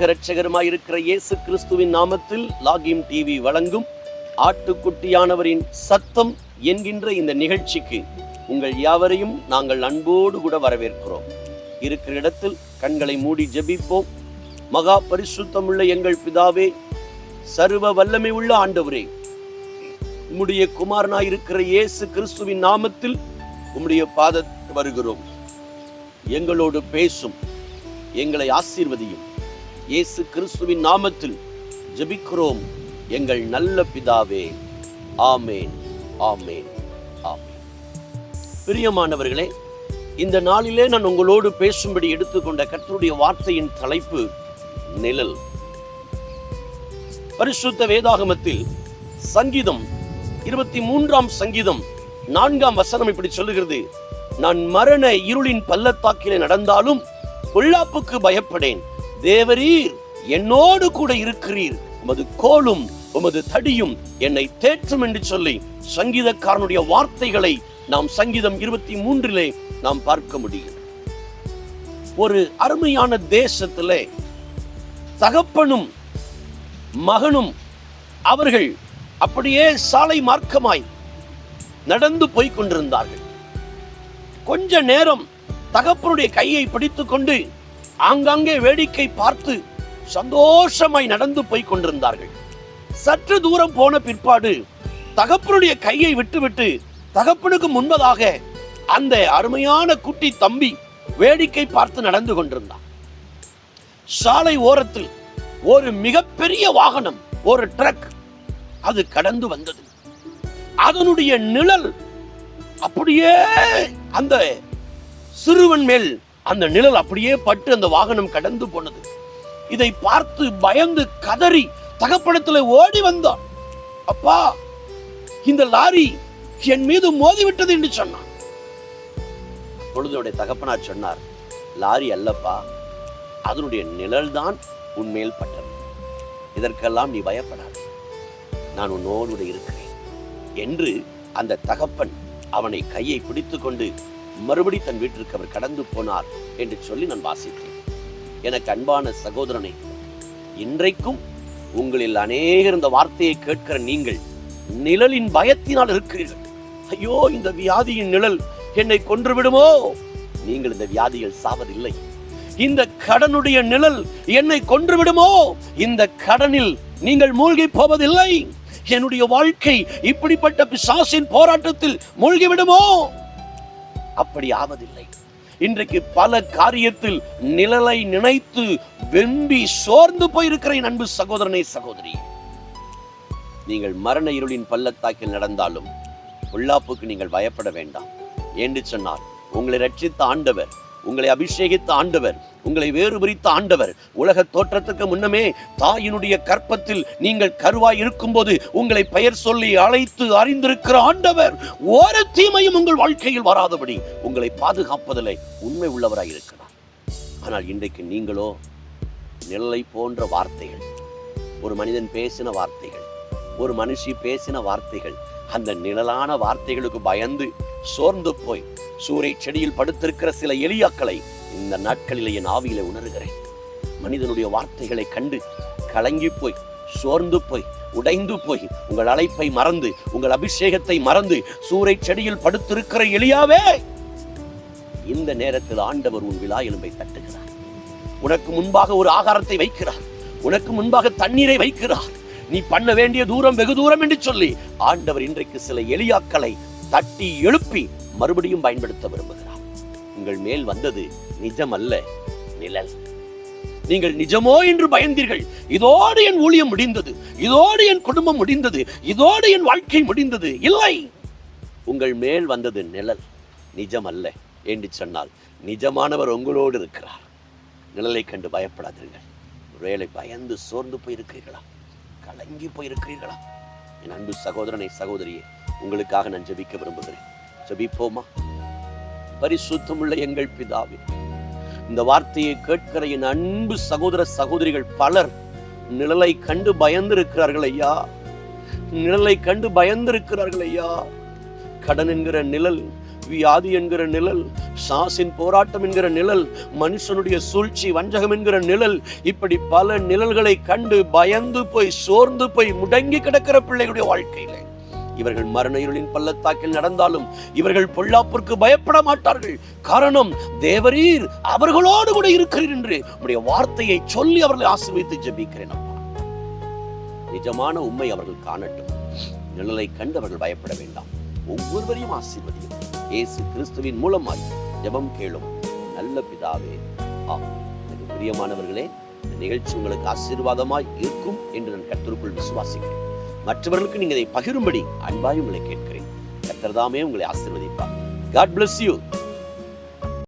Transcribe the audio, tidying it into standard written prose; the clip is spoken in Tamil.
உலக இரட்சகருமாய் இருக்கிற இயேசு கிறிஸ்துவின் நாமத்தில் லாகிம் டிவி வழங்கும் ஆட்டுக்குட்டியானவரின் சத்தம் என்கின்ற இந்த நிகழ்ச்சிக்கு உங்கள் யாவரையும் நாங்கள் அன்போடு கூட வரவேற்கிறோம். இருக்கிற இடத்தில் கண்களை மூடி ஜெபிப்போம். மகா பரிசுத்தமுள்ள எங்கள் பிதாவே, சர்வ வல்லமை உள்ள ஆண்டவரே, உம்முடைய குமாரனாய் இருக்கிற இயேசு கிறிஸ்துவின் நாமத்தில் உம்முடைய பாதத்தில் வருகிறோம். எங்களோடு பேசும், எங்களை ஆசீர்வதியும். இயேசு கிறிஸ்துவின் நாமத்தில் ஜெபிக்கிறோம் எங்கள் நல்ல பிதாவே. ஆமேன், ஆமேன், ஆமேன். பிரியமானவர்களே, இந்த நாளிலே நான் உங்களோடு பேசும்படி எடுத்துக்கொண்ட கர்த்தருடைய வார்த்தையின் தலைப்பு நிழல். பரிசுத்த வேதாகமத்தில் சங்கீதம் 23ஆம் சங்கீதம் 4ஆம் வசனம் இப்படி சொல்லுகிறது: நான் மரண இருளின் பள்ளத்தாக்கிலே நடந்தாலும் பொல்லாப்புக்கு பயப்படேன், தேவரீர் என்னோடு கூட இருக்கிறீர், உமது கோலும் உமது தடியும் என்னை தேற்றும் என்று சொல்லி சங்கீதக்காரனுடைய வார்த்தைகளை நாம் சங்கீதம் 23 நாம் பார்க்க முடியும். ஒரு அருமையான தேசத்திலே தகப்பனும் மகனும் அவர்கள் அப்படியே சாலை மார்க்கமாய் நடந்து போய் கொண்டிருந்தார்கள். கொஞ்ச நேரம் தகப்பனுடைய கையை பிடித்துக் கொண்டு ஆங்காங்கே வேடிக்கை பார்த்து சந்தோஷமாய் நடந்து போய் கொண்டிருந்தார்கள். சற்று தூரம் போன பிற்பாடு தகப்பனுடைய கையை விட்டுவிட்டு தகப்பனுக்கு முன்பதாக அந்த அருமையான குட்டி தம்பி வேடிக்கை பார்த்து நடந்து கொண்டிருந்தான். சாலை ஓரத்தில் ஒரு மிகப்பெரிய வாகனம், ஒரு ட்ரக், அது கடந்து வந்தது. அதனுடைய நிழல் அப்படியே அந்த சிறுவன் மேல் அந்த நிழல் அப்படியே பட்டு அந்த வாகனம் கடந்து போனது. இதை பார்த்து பயந்து கதறி தகப்பனத்தில் ஓடி வந்தான். அப்பா, இந்த லாரி என் மீது மோதிவிட்டது என்று சொன்னான். பொழுதுடைய தகப்பனார் சொன்னார், லாரி அல்லப்பா, அதனுடைய நிழல் தான் உன்மேல் பட்டது. இதற்கெல்லாம் நீ பயப்படாது, நான் உன்னோடு இருக்கிறேன் என்று அந்த தகப்பன் அவனை கையை பிடித்துக் கொண்டு மறுபடி தன் வீட்டிற்கு அவர் கடந்து போனார் என்று சொல்லி நான் வாசித்தேன். எனக்கு அன்பான சகோதரனை, இன்றைக்கும் உங்களில் அநேகர் இந்த வார்த்தையை கேட்கிற நீங்கள் நிழலின் பயத்தினால் இருக்கிறீர்கள். ஐயோ, இந்த வியாதியின் நிழல் என்னை கொன்று விடுமோ? நீங்கள் இந்த வியாதியில் சாவதில்லை. இந்த கடனுடைய நிழல் என்னை கொன்று விடுமோ? இந்த கடனில் நீங்கள் மூழ்கி போவதில்லை. என்னுடைய வாழ்க்கை இப்படிப்பட்ட பிசாசின் போராட்டத்தில் மூழ்கி விடுமோ? அப்படி ஆவதில்லை. இன்றைக்கு பல காரியத்தில் நிழலை நினைத்து வெம்பி சோர்ந்து போயிருக்கிற அன்பு சகோதரனே, சகோதரி, நீங்கள் மரண இருளின் பள்ளத்தாக்கில் நடந்தாலும் பொல்லாப்புக்கு நீங்கள் பயப்பட வேண்டாம் என்று சொன்னார். உங்களை ரட்சித்த ஆண்டவர், உங்களை அபிஷேகித்த ஆண்டவர், உங்களை வேறு பிரித்த ஆண்டவர், உலக தோற்றத்துக்கு முன்னமே தாயினுடைய கற்பத்தில் நீங்கள் கருவாய் இருக்கும் போது உங்களை பெயர் சொல்லி அழைத்து அறிந்திருக்கிற ஆண்டவர் ஒரு தீமையும் உங்கள் வாழ்க்கையில் வராதபடி உங்களை பாதுகாப்பதில்லை உண்மை உள்ளவராய் இருக்கிறார். ஆனால் இன்றைக்கு நீங்களோ நிழலை போன்ற வார்த்தைகள், ஒரு மனிதன் பேசின வார்த்தைகள், ஒரு மனுஷி பேசின வார்த்தைகள், அந்த நிழலான வார்த்தைகளுக்கு பயந்து சோர்ந்து போய் சூறை செடியில் படுத்திருக்கிற சில எலியாக்களை இந்த நாட்களிலே என் ஆவியிலே உணர்கிறேன். மனிதனுடைய வார்த்தைகளை கண்டு கலங்கி போய் சோர்ந்து போய் உடைந்து போய் உங்கள் அழைப்பை மறந்து உங்கள் அபிஷேகத்தை மறந்து சூறை செடியில் படுத்திருக்கிற எலியாவே, இந்த நேரத்தில் ஆண்டவர் உன் விலா எலும்பை தட்டுகிறார். உனக்கு முன்பாக ஒரு ஆகாரத்தை வைக்கிறார், உனக்கு முன்பாக தண்ணீரை வைக்கிறார். நீ பண்ண வேண்டிய தூரம் வெகு தூரம் என்று சொல்லி ஆண்டவர் இன்றைக்கு சில எலியாக்களை தட்டி எழுப்பி மறுபடியும் பயன்படுத்த விரும்புகிறார். உங்கள் மேல் வந்தது நிஜம் அல்ல, நிழல். நீங்கள் நிஜமோ என்று பயந்தீர்கள். இதோடு என் ஊழியம் முடிந்தது, இதோடு என் குடும்பம் முடிந்தது, இதோடு என் வாழ்க்கை முடிந்தது. இல்லை, உங்கள் மேல் வந்தது நிழல், நிஜம் அல்ல என்று சொன்னால் நிஜமானவர் உங்களோடு இருக்கிறார். நிழலை கண்டு பயப்படாதீர்கள். ஒருவேளை பயந்து சோர்ந்து போயிருக்கிறீர்களா, கலங்கி போயிருக்கிறீர்களா? என் அன்பு சகோதரனை, சகோதரியே, உங்களுக்காக நான் ஜெபிக்க விரும்புகிறேன். ஜெபிப்போமா? பரிசுத்தமுள்ள எங்கள் பிதாவே, இந்த வார்த்தையை கேட்கிற என் அன்பு சகோதர சகோதரிகள் பலர் நிழலை கண்டு பயந்திருக்கிறார்கள் ஐயா, நிழலை கண்டு பயந்திருக்கிறார்கள் ஐயா. கடன் என்கிற நிழல் வியாதி என்கிற நிழல், சாசின் போராட்டம் என்கிற நிழல், மனுஷனுடைய சூழ்ச்சி வஞ்சகம் என்கிற நிழல், இப்படி பல நிழல்களை கண்டு பயந்து போய் சோர்ந்து போய் முடங்கி கிடக்கிற பிள்ளைகளுடைய வாழ்க்கையில இவர்கள் மரண இருளின் பள்ளத்தாக்கில் நடந்தாலும் இவர்கள் பொல்லாப்பிற்கு பயப்பட மாட்டார்கள். காரணம், தேவரீர் அவர்களோடு கூட இருக்கிறீர் என்று உடைய வார்த்தையை சொல்லி அவர்களை ஆசீர்வதித்து ஜெபிக்கிறேன். அப்பா, நிஜமான உண்மை அவர்கள் காணட்டும். நிழலை கண்டு அவர்கள் பயப்பட வேண்டாம். ஒவ்வொருவரையும் ஆசீர்வதியும். இயேசு கிறிஸ்துவின் மூலமாய் ஜெபம் கேளும் நல்ல பிதாவே, ஆமென். எனக்கு பிரியமானவர்களே, இந்த நிகழ்ச்சி உங்களுக்கு ஆசீர்வாதமாய் இருக்கும் என்று நான் கர்த்தருக்குள் விசுவாசிக்கிறேன். மற்றவர்களுக்கு நீங்கள் இதை பகிரும்படி அன்பாய் உங்களை கேட்கிறேன். கர்த்தர் தாமே உங்களை ஆசீர்வதிப்பார். God bless you.